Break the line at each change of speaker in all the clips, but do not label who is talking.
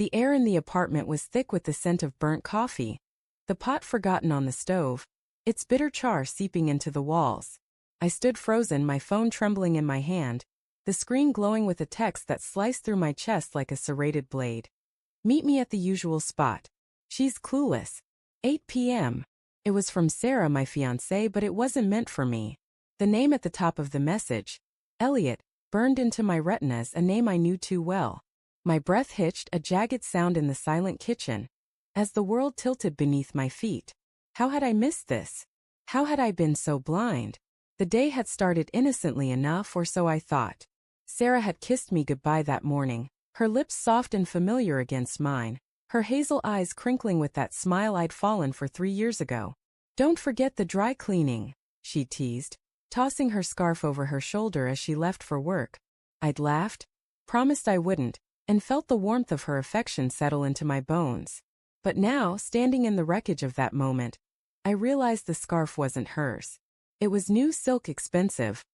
The air in the apartment was thick with the scent of burnt coffee, the pot forgotten on the stove, its bitter char seeping into the walls. I stood frozen, my phone trembling in my hand, the screen glowing with a text that sliced through my chest like a serrated blade. Meet me at the usual spot. She's clueless. 8 p.m. It was from Sarah, my fiancée, but it wasn't meant for me. The name at the top of the message, Elliot, burned into my retinas, a name I knew too well. My breath hitched, a jagged sound in the silent kitchen, as the world tilted beneath my feet. How had I missed this? How had I been so blind? The day had started innocently enough, or so I thought. Sarah had kissed me goodbye that morning, her lips soft and familiar against mine, her hazel eyes crinkling with that smile I'd fallen for 3 years ago. Don't forget the dry cleaning, she teased, tossing her scarf over her shoulder as she left for work. I'd laughed, promised I wouldn't, and felt the warmth of her affection settle into my bones. But now, standing in the wreckage of that moment, I realized the scarf wasn't hers. It was new silk, expensive.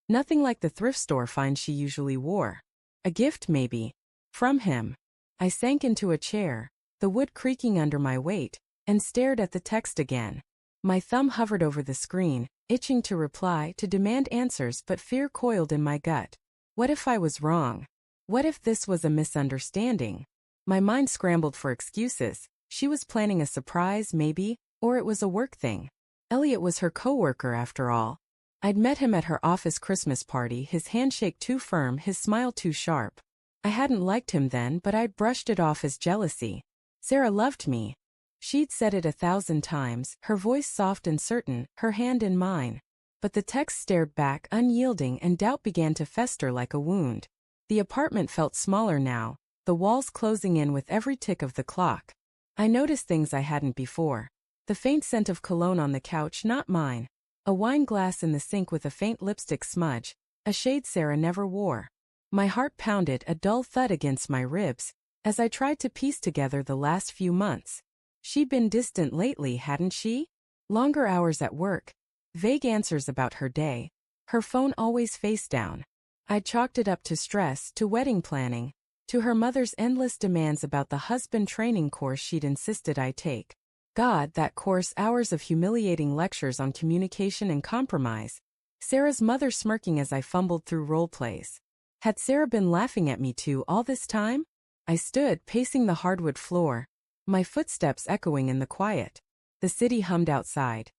Nothing like the thrift store find she usually wore. A gift, maybe. From him. I sank into a chair, the wood creaking under my weight, and stared at the text again. My thumb hovered over the screen, itching to reply, to demand answers, but fear coiled in my gut. What if I was wrong? What if this was a misunderstanding? My mind scrambled for excuses. She was planning a surprise, maybe, or it was a work thing. Elliot was her coworker after all. I'd met him at her office Christmas party, his handshake too firm, his smile too sharp. I hadn't liked him then, but I'd brushed it off as jealousy. Sarah loved me. She'd said it 1,000 times, her voice soft and certain, her hand in mine. But the text stared back, unyielding, and doubt began to fester like a wound. The apartment felt smaller now, the walls closing in with every tick of the clock. I noticed things I hadn't before. The faint scent of cologne on the couch, not mine. A wine glass in the sink with a faint lipstick smudge, a shade Sarah never wore. My heart pounded, a dull thud against my ribs, as I tried to piece together the last few months. She'd been distant lately, hadn't she? Longer hours at work, vague answers about her day, her phone always face down. I'd chalked it up to stress, to wedding planning, to her mother's endless demands about the husband training course she'd insisted I take. God, that course, hours of humiliating lectures on communication and compromise. Sarah's mother smirking as I fumbled through role plays. Had Sarah been laughing at me too all this time? I stood, pacing the hardwood floor, my footsteps echoing in the quiet. The city hummed outside.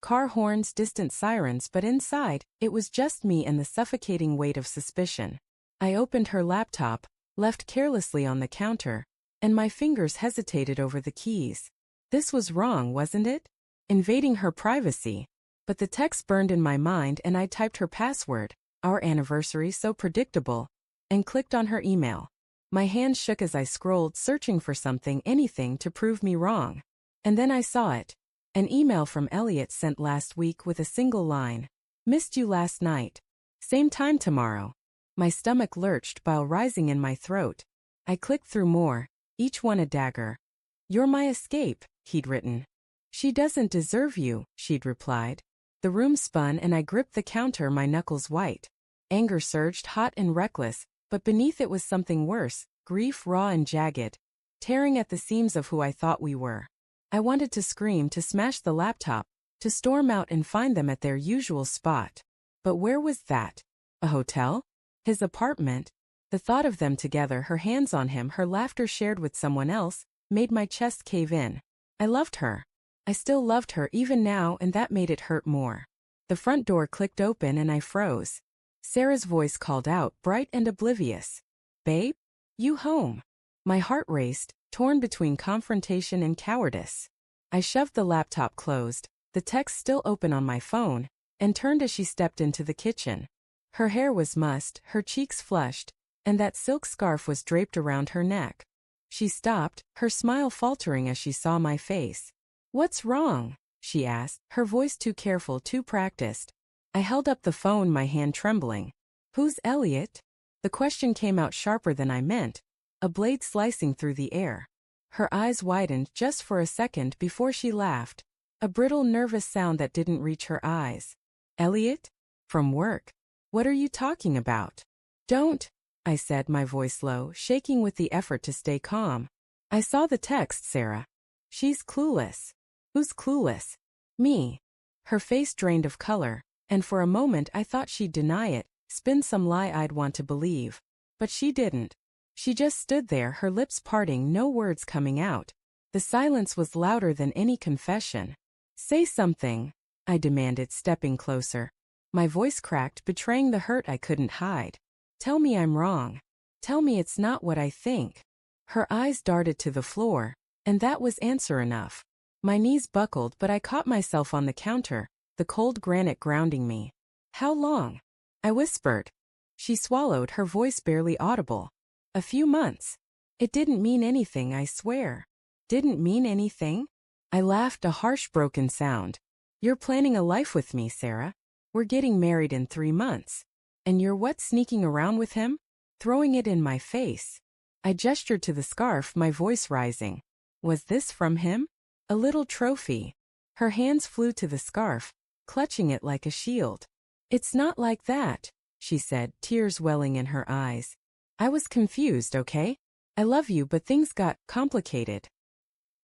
Car horns, distant sirens, but inside, it was just me and the suffocating weight of suspicion. I opened her laptop, left carelessly on the counter, and my fingers hesitated over the keys. This was wrong, wasn't it? Invading her privacy. But the text burned in my mind and I typed her password, our anniversary so predictable, and clicked on her email. My hands shook as I scrolled, searching for something, anything to prove me wrong. And then I saw it. An email from Elliot sent last week with a single line. Missed you last night. Same time tomorrow. My stomach lurched, bile rising in my throat. I clicked through more, each one a dagger. You're my escape, he'd written. She doesn't deserve you, she'd replied. The room spun and I gripped the counter, my knuckles white. Anger surged, hot and reckless, but beneath it was something worse, grief raw and jagged, tearing at the seams of who I thought we were. I wanted to scream, to smash the laptop, to storm out and find them at their usual spot. But where was that? A hotel? His apartment? The thought of them together, her hands on him, her laughter shared with someone else, made my chest cave in. I loved her. I still loved her even now, and that made it hurt more. The front door clicked open and I froze. Sarah's voice called out, bright and oblivious. Babe? You home? My heart raced, torn between confrontation and cowardice. I shoved the laptop closed, the text still open on my phone, and turned as she stepped into the kitchen. Her hair was mussed, her cheeks flushed, and that silk scarf was draped around her neck. She stopped, her smile faltering as she saw my face. What's wrong? She asked, her voice too careful, too practiced. I held up the phone, my hand trembling. Who's Elliot? The question came out sharper than I meant, a blade slicing through the air. Her eyes widened just for a second before she laughed, a brittle, nervous sound that didn't reach her eyes. Elliot? From work. What are you talking about? Don't, I said, my voice low, shaking with the effort to stay calm. I saw the text, Sarah. She's clueless. Who's clueless? Me. Her face drained of color, and for a moment I thought she'd deny it, spin some lie I'd want to believe. But she didn't. She just stood there, her lips parting, no words coming out. The silence was louder than any confession. Say something, I demanded, stepping closer. My voice cracked, betraying the hurt I couldn't hide. Tell me I'm wrong. Tell me it's not what I think. Her eyes darted to the floor, and that was answer enough. My knees buckled, but I caught myself on the counter, the cold granite grounding me. How long? I whispered. She swallowed, her voice barely audible. A few months. It didn't mean anything, I swear. Didn't mean anything? I laughed, a harsh broken sound. You're planning a life with me, Sarah. We're getting married in 3 months. And you're what, sneaking around with him? Throwing it in my face. I gestured to the scarf, my voice rising. Was this from him? A little trophy. Her hands flew to the scarf, clutching it like a shield. It's not like that, she said, tears welling in her eyes. I was confused, okay? I love you, but things got complicated.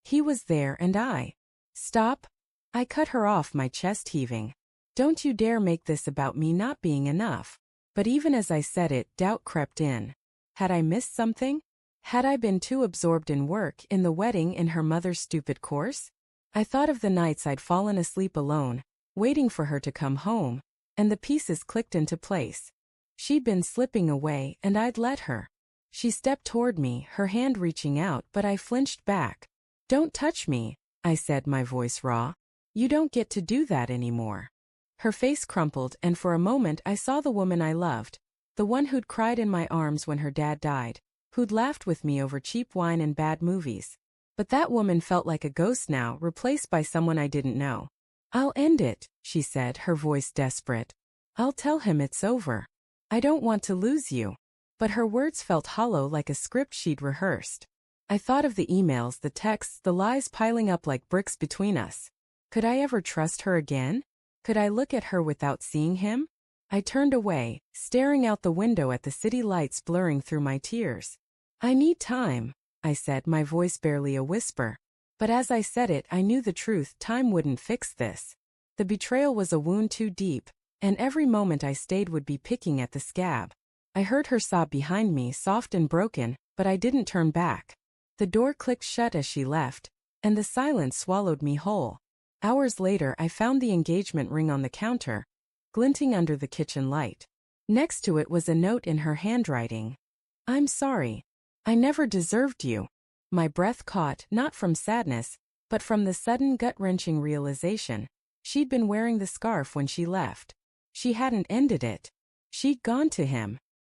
He was there and I. Stop. I cut her off, my chest heaving. Don't you dare make this about me not being enough. But even as I said it, doubt crept in. Had I missed something? Had I been too absorbed in work, in the wedding, in her mother's stupid course? I thought of the nights I'd fallen asleep alone, waiting for her to come home, and the pieces clicked into place. She'd been slipping away, and I'd let her. She stepped toward me, her hand reaching out, but I flinched back. Don't touch me, I said, my voice raw. You don't get to do that anymore. Her face crumpled, and for a moment I saw the woman I loved, the one who'd cried in my arms when her dad died, who'd laughed with me over cheap wine and bad movies. But that woman felt like a ghost now, replaced by someone I didn't know. I'll end it, she said, her voice desperate. I'll tell him it's over. I don't want to lose you. But her words felt hollow, like a script she'd rehearsed. I thought of the emails, the texts, the lies piling up like bricks between us. Could I ever trust her again? Could I look at her without seeing him? I turned away, staring out the window at the city lights blurring through my tears. I need time, I said, my voice barely a whisper. But as I said it, I knew the truth, time wouldn't fix this. The betrayal was a wound too deep, and every moment I stayed would be picking at the scab. I heard her sob behind me, soft and broken, but I didn't turn back. The door clicked shut as she left, and the silence swallowed me whole. Hours later I found the engagement ring on the counter, glinting under the kitchen light. Next to it was a note in her handwriting. I'm sorry. I never deserved you. My breath caught, not from sadness, but from the sudden gut-wrenching realization. She'd been wearing the scarf when she left. She hadn't ended it. She'd gone to him.